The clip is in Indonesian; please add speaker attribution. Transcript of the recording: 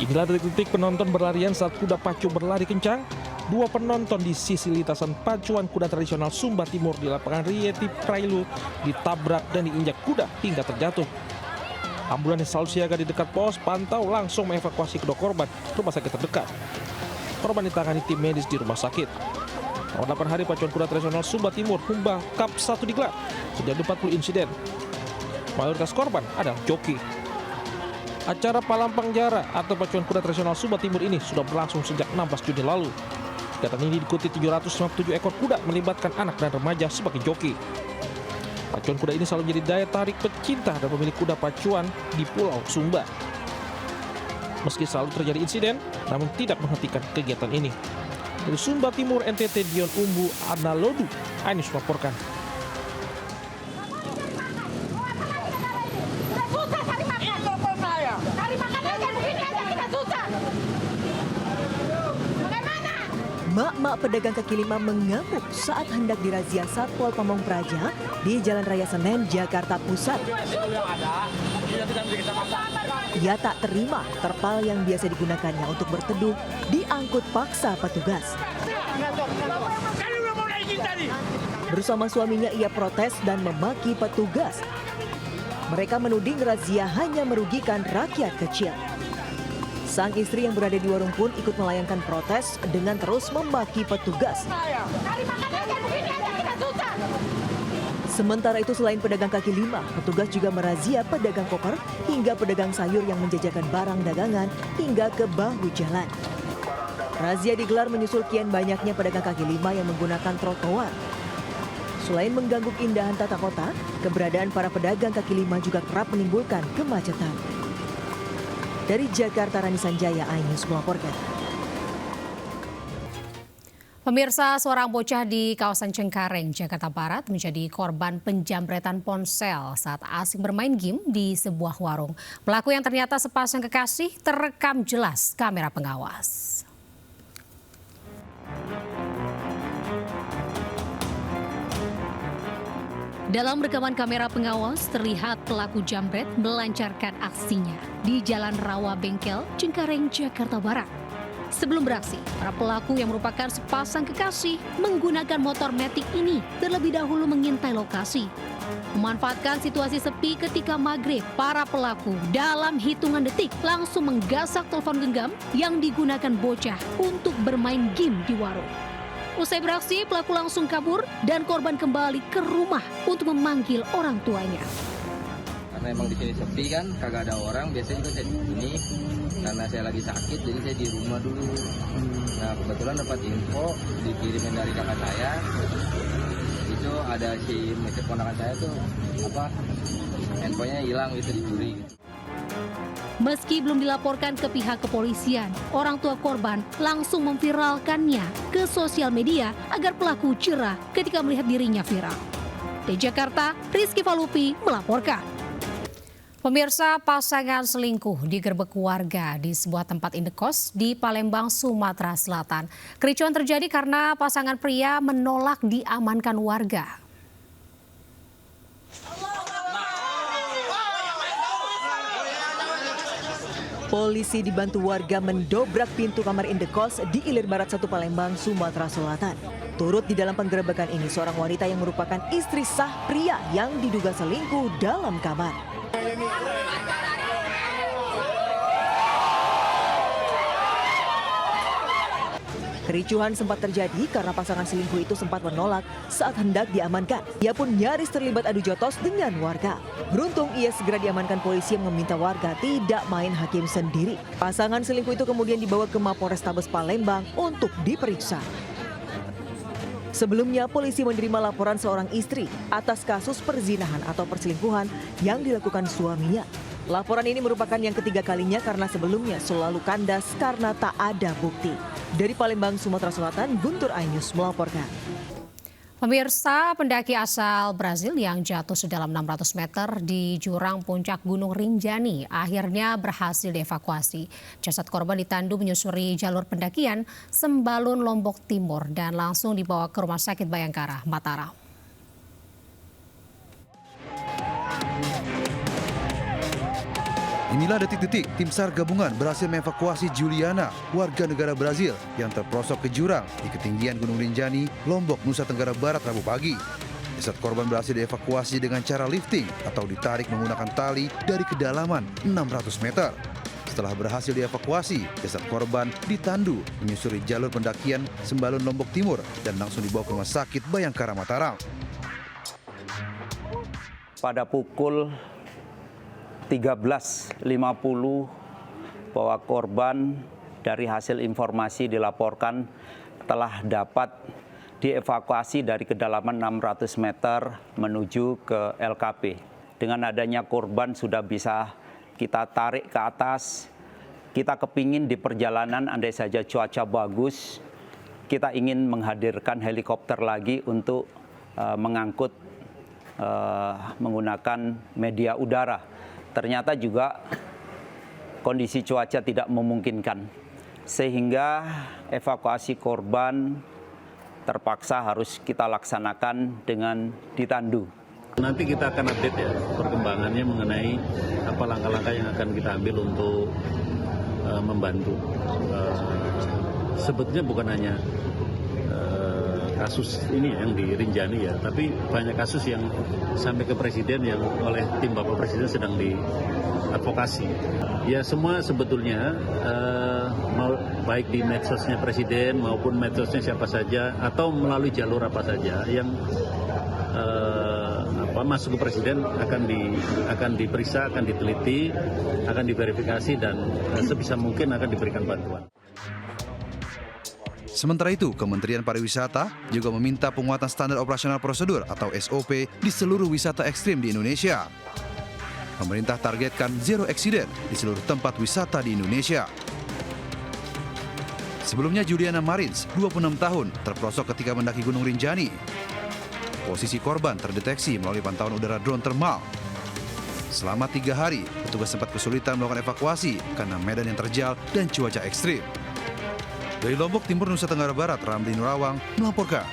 Speaker 1: Inilah detik-detik penonton berlarian saat kuda pacu berlari kencang. Dua penonton di sisi lintasan pacuan kuda tradisional Sumba Timur di lapangan Rieti Prailu ditabrak dan diinjak kuda hingga terjatuh. Ambulans yang selalu siaga di dekat pos pantau langsung mengevakuasi kedua korban ke rumah sakit terdekat. Korban ditangani tim medis di rumah sakit. Selama 8 hari pacuan kuda tradisional Sumba Timur Humba Cup 1 digelar. Terjadi 40 insiden. Mayoritas korban adalah joki. Acara Palampang Jara atau pacuan kuda tradisional Sumba Timur ini sudah berlangsung sejak 16 Juni lalu. Kegiatan ini diikuti 757 ekor kuda melibatkan anak dan remaja sebagai joki. Pacuan kuda ini selalu menjadi daya tarik pecinta dan pemilik kuda pacuan di Pulau Sumba. Meski selalu terjadi insiden, namun tidak menghentikan kegiatan ini. Dari Sumba Timur NTT Dion Umbu Analodu, Ainus melaporkan.
Speaker 2: Mak-mak pedagang kaki lima mengamuk saat hendak dirazia Satpol Pamong Praja di Jalan Raya Senen, Jakarta Pusat. Ia tak terima terpal yang biasa digunakannya untuk berteduh diangkut paksa petugas. Bersama suaminya ia protes dan memaki petugas. Mereka menuding razia hanya merugikan rakyat kecil. Sang istri yang berada di warung pun ikut melayangkan protes dengan terus memaki petugas. Sementara itu selain pedagang kaki lima, petugas juga merazia pedagang koper hingga pedagang sayur yang menjajakan barang dagangan hingga ke bahu jalan. Razia digelar menyusul kian banyaknya pedagang kaki lima yang menggunakan trotoar. Selain mengganggu keindahan tata kota, keberadaan para pedagang kaki lima juga kerap menimbulkan kemacetan. Dari Jakarta, Rani Sanjaya, iNews melaporkan.
Speaker 3: Pemirsa, seorang bocah di kawasan Cengkareng, Jakarta Barat menjadi korban penjamretan ponsel saat asik bermain game di sebuah warung. Pelaku yang ternyata sepasang kekasih terekam jelas kamera pengawas. Dalam rekaman kamera pengawas, terlihat pelaku jambret melancarkan aksinya di Jalan Rawa Bengkel, Cengkareng, Jakarta Barat. Sebelum beraksi, para pelaku yang merupakan sepasang kekasih menggunakan motor matic ini terlebih dahulu mengintai lokasi. Memanfaatkan situasi sepi ketika maghrib, para pelaku dalam hitungan detik langsung menggasak telepon genggam yang digunakan bocah untuk bermain game di warung. Usai beraksi, pelaku langsung kabur dan korban kembali ke rumah untuk memanggil orang tuanya.
Speaker 4: Karena emang di sini sepi kan, kagak ada orang. Biasanya juga saya di sini karena saya lagi sakit, jadi saya di rumah dulu. Nah kebetulan dapat info dikirimin dari kakak saya. Itu ada si ponakan saya tuh handphonenya hilang gitu, dicuri.
Speaker 3: Meski belum dilaporkan ke pihak kepolisian, orang tua korban langsung memviralkannya ke sosial media agar pelaku jera ketika melihat dirinya viral. Di Jakarta, Rizky Falupi melaporkan. Pemirsa, pasangan selingkuh digerebek warga di sebuah tempat indekos di Palembang, Sumatera Selatan. Kericuan terjadi karena pasangan pria menolak diamankan warga.
Speaker 2: Polisi dibantu warga mendobrak pintu kamar indekos di Ilir Barat 1 Palembang, Sumatera Selatan. Turut di dalam penggerebekan ini seorang wanita yang merupakan istri sah pria yang diduga selingkuh dalam kamar. Kericuhan sempat terjadi karena pasangan selingkuh itu sempat menolak saat hendak diamankan. Ia pun nyaris terlibat adu jotos dengan warga. Beruntung ia segera diamankan polisi yang meminta warga tidak main hakim sendiri. Pasangan selingkuh itu kemudian dibawa ke Mapolrestabes Palembang untuk diperiksa. Sebelumnya polisi menerima laporan seorang istri atas kasus perzinahan atau perselingkuhan yang dilakukan suaminya. Laporan ini merupakan yang ketiga kalinya karena sebelumnya selalu kandas karena tak ada bukti. Dari Palembang, Sumatera Selatan, Guntur iNews melaporkan.
Speaker 3: Pemirsa, pendaki asal Brazil yang jatuh sedalam 600 meter di jurang puncak Gunung Rinjani akhirnya berhasil dievakuasi. Jasad korban ditandu menyusuri jalur pendakian Sembalun, Lombok Timur dan langsung dibawa ke Rumah Sakit Bayangkara, Mataram.
Speaker 5: Inilah detik-detik tim SAR gabungan berhasil mengevakuasi Juliana, warga negara Brazil yang terperosok ke jurang di ketinggian Gunung Rinjani, Lombok, Nusa Tenggara Barat Rabu pagi. Jasad korban berhasil dievakuasi dengan cara lifting atau ditarik menggunakan tali dari kedalaman 600 meter. Setelah berhasil dievakuasi, jasad korban ditandu menyusuri jalur pendakian Sembalun Lombok Timur dan langsung dibawa ke Rumah Sakit Bayangkara Mataram.
Speaker 6: Pada pukul 13.50 bahwa korban dari hasil informasi dilaporkan telah dapat dievakuasi dari kedalaman 600 meter menuju ke LKP. Dengan adanya korban sudah bisa kita tarik ke atas. Kita kepingin di perjalanan andai saja cuaca bagus, kita ingin menghadirkan helikopter lagi untuk mengangkut menggunakan media udara. Ternyata juga kondisi cuaca tidak memungkinkan, sehingga evakuasi korban terpaksa harus kita laksanakan dengan ditandu.
Speaker 7: Nanti kita akan update ya perkembangannya mengenai apa langkah-langkah yang akan kita ambil untuk membantu. Sebetulnya bukan hanya kasus ini yang di Rinjani ya, tapi banyak kasus yang sampai ke Presiden yang oleh tim Bapak Presiden sedang diadvokasi. Ya semua sebetulnya baik di medsosnya Presiden maupun medsosnya siapa saja atau melalui jalur apa saja yang masuk ke Presiden akan diperiksa, akan diteliti, akan diverifikasi dan sebisa mungkin akan diberikan bantuan.
Speaker 5: Sementara itu, Kementerian Pariwisata juga meminta penguatan standar operasional prosedur atau SOP di seluruh wisata ekstrim di Indonesia. Pemerintah targetkan zero accident di seluruh tempat wisata di Indonesia. Sebelumnya Juliana Marins, 26 tahun, terperosok ketika mendaki Gunung Rinjani. Posisi korban terdeteksi melalui pantauan udara drone thermal. Selama 3 hari, petugas sempat kesulitan melakukan evakuasi karena medan yang terjal dan cuaca ekstrim. Dari Lombok Timur, Nusa Tenggara Barat, Ramli Nurawang melaporkan.